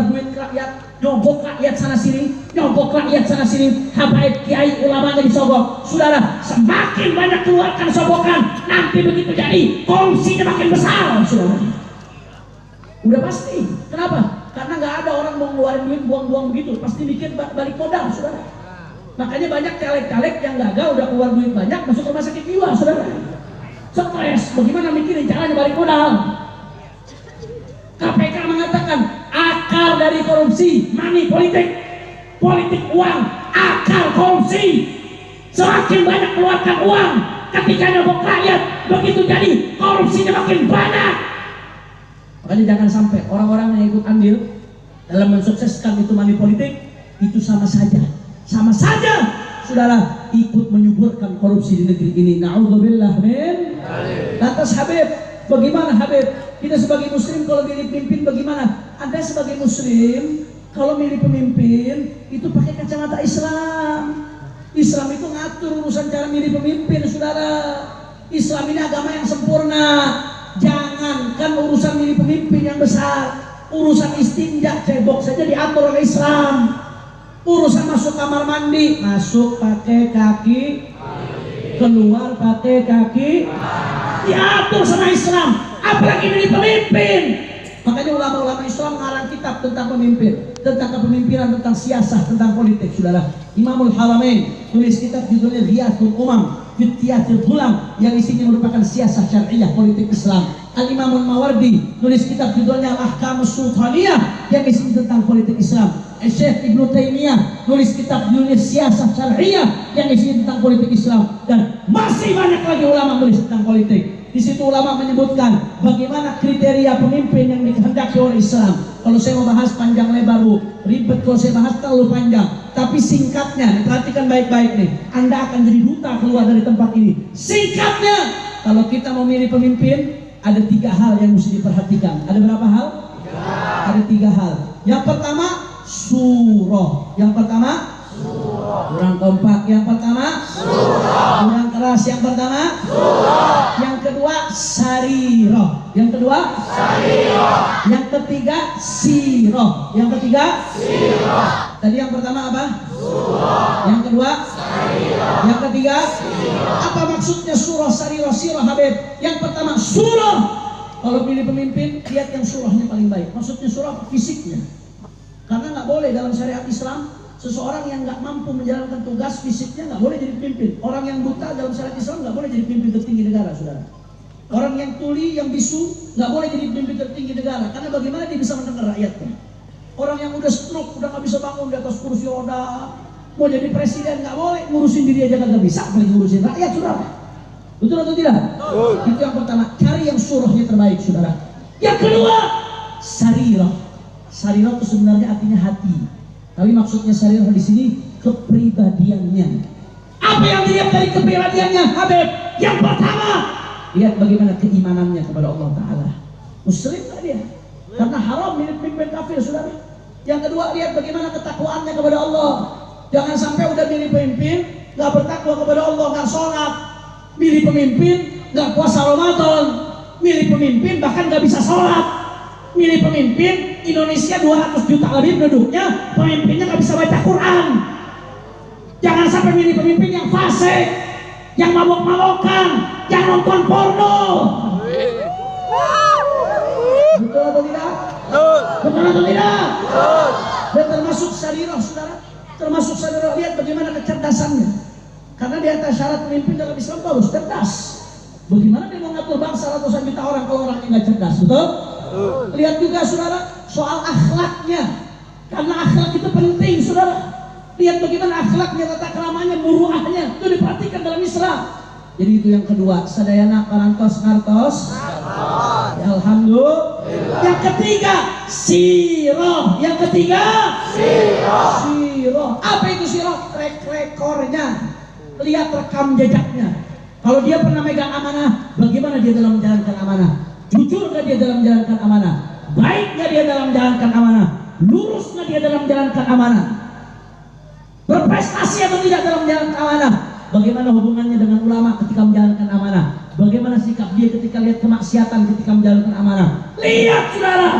keluar duit rakyat, nyogok rakyat sana sini, nyogok rakyat sana sini, habaib kiai ulamanya disogok. Saudara, semakin banyak keluarkan sogokan, nanti begitu jadi korupsinya makin besar, saudara. Udah pasti. Kenapa? Karena nggak ada orang mau ngeluarin duit buang-buang begitu, pasti mikir balik modal, saudara. Makanya banyak caleg-caleg yang gagal udah keluar duit banyak masuk rumah sakit jiwa, saudara. Stres, bagaimana mikirin caranya balik modal. KPK mengatakan akar dari korupsi money politik, politik uang, akar korupsi. Semakin banyak keluarkan uang ketika nyogok rakyat, begitu jadi korupsinya makin banyak. Makanya jangan sampai orang-orang yang ikut andil dalam mensukseskan itu money politik itu sama saja, saudara, ikut menyuburkan korupsi di negeri ini. Na'udzubillah min. Lantas Habib, bagaimana Habib? Kita sebagai muslim kalau milih pemimpin bagaimana? Anda sebagai muslim kalau milih pemimpin itu pakai kacamata Islam. Islam itu ngatur urusan cara milih pemimpin, saudara. Islam ini agama yang sempurna. Jangankan urusan milih pemimpin yang besar, urusan istinja cebok saja diatur oleh Islam. Urusan masuk kamar mandi, masuk pakai kaki, keluar pakai kaki, diatur sama Islam. Apalagi milih pemimpin. Makanya ulama-ulama Islam mengarang kitab tentang pemimpin, tentang kepemimpinan, tentang siasah, tentang politik, saudara. Imamul Haramain tulis kitab judulnya Riyatul Umam Fitiyatul Hulam yang isinya merupakan siasah syariah politik Islam. Al-Imamul Mawardi tulis kitab judulnya Al-Ahkamus Sultaniyah yang isinya tentang politik Islam. Syekh Ibnu Taimiyah nulis kitab judulnya Siasah Syariah yang isinya tentang politik Islam, dan masih banyak lagi ulama nulis tentang politik. Di situ ulama menyebutkan bagaimana kriteria pemimpin yang dikehendaki oleh Islam. Kalau saya mau bahas panjang lebar, Bu, ribet kalau saya bahas terlalu panjang. Tapi singkatnya, perhatikan baik-baik nih. Anda akan jadi duta keluar dari tempat ini. Singkatnya, kalau kita mau milih pemimpin, ada 3 hal yang mesti diperhatikan. Ada berapa hal? 3. Ada 3 hal. Yang pertama, surah. Yang pertama, surah. Kurang kompak. Yang pertama, surah. Kurang keras. Yang pertama, surah. Yang kedua, sarirah. Yang kedua, sarirah. Yang ketiga, sirah. Yang ketiga, sirah. Tadi yang pertama apa? Surah. Yang kedua, sarirah. Yang ketiga, sirah. Apa maksudnya surah, sarirah, sirah, Habib? Yang pertama, surah. Kalau pilih pemimpin, lihat yang surahnya paling baik. Maksudnya surah fisiknya. Karena nggak boleh dalam syariat Islam seseorang yang nggak mampu menjalankan tugas fisiknya nggak boleh jadi pemimpin. Orang yang buta dalam syariat Islam nggak boleh jadi pemimpin tertinggi negara, saudara. Orang yang tuli, yang bisu nggak boleh jadi pemimpin tertinggi negara. Karena bagaimana dia bisa mendengar rakyatnya? Orang yang udah stroke, udah nggak bisa bangun di atas kursi roda, mau jadi presiden nggak boleh, ngurusin diri aja nggak bisa, apalagi ngurusin rakyat, saudara. Betul atau tidak? Itu yang pertama. Cari yang surahnya terbaik, saudara. Yang kedua, sarirah. Sarirah itu sebenarnya artinya hati, tapi maksudnya sarirah di sini kepribadiannya. Apa yang dilihat dari kepribadiannya, Habib? Yang pertama, lihat bagaimana keimanannya kepada Allah Ta'ala. Muslim tak dia? Karena haram milih pemimpin kafir, saudara. Yang kedua, lihat bagaimana ketakwaannya kepada Allah. Jangan sampai udah milih pemimpin nggak bertakwa kepada Allah, nggak sholat. Milih pemimpin nggak puasa Ramadan. Milih pemimpin bahkan nggak bisa sholat. Milih pemimpin Indonesia 200 juta lebih penduduknya, pemimpinnya nggak bisa baca Quran. Jangan sampai milih pemimpin yang fasik, yang mabok-mabokan, yang nonton porno. Betul atau tidak? Betul atau tidak? Dan termasuk sarirah, saudara. Termasuk sarirah, lihat bagaimana kecerdasannya. Karena di atas syarat pemimpin dalam Islam harus cerdas. Bagaimana dia mau ngatur bangsa ratusan juta orang kalau orangnya nggak cerdas, betul? Lihat juga, saudara, soal akhlaknya. Karena akhlak itu penting, saudara. Lihat bagaimana akhlaknya, tata keramanya, muruahnya, itu diperhatikan dalam Islam. Jadi itu yang kedua, sadayana parantos ngartos. Ya, alhamdulillah. Yang ketiga, sirah. Yang ketiga, sirah. Apa itu sirah? Track recordnya. Lihat rekam jejaknya. Kalau dia pernah megang amanah, bagaimana dia dalam menjalankan amanah? Jujur nggak dia dalam menjalankan amanah? Baik nggak dia dalam menjalankan amanah? Lurus nggak dia dalam menjalankan amanah? Berprestasi atau tidak dalam menjalankan amanah? Bagaimana hubungannya dengan ulama ketika menjalankan amanah? Bagaimana sikap dia ketika lihat kemaksiatan ketika menjalankan amanah? Lihat, saudara.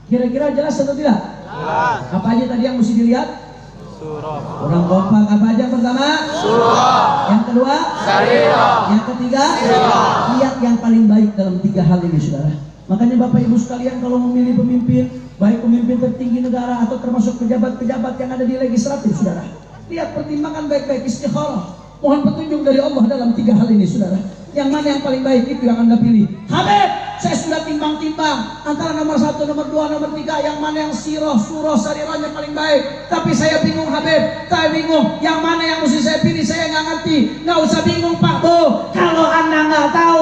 Kira-kira jelas atau tidak? Jelas. Apa aja tadi yang mesti dilihat? Surah. Orang kompak. Apa aja yang pertama? Surah. Yang kedua? Syariah. Yang ketiga? Sirah. Lihat yang paling baik dalam 3 hal ini, saudara. Makanya Bapak Ibu sekalian, kalau memilih pemimpin, baik pemimpin tertinggi negara atau termasuk pejabat-pejabat yang ada di legislatif, saudara, lihat, pertimbangkan baik-baik, istikharah, mohon petunjuk dari Allah dalam 3 hal ini, saudara. Yang mana yang paling baik, itu yang Anda pilih. Habib, saya sudah timbang-timbang antara nomor 1, nomor 2, nomor 3, yang mana yang sirah, surah, sarirahnya paling baik. Tapi saya bingung, Habib, saya bingung yang mana yang mesti saya pilih, saya nggak ngerti. Nggak usah bingung, Pak Bu, kalau Anda nggak tahu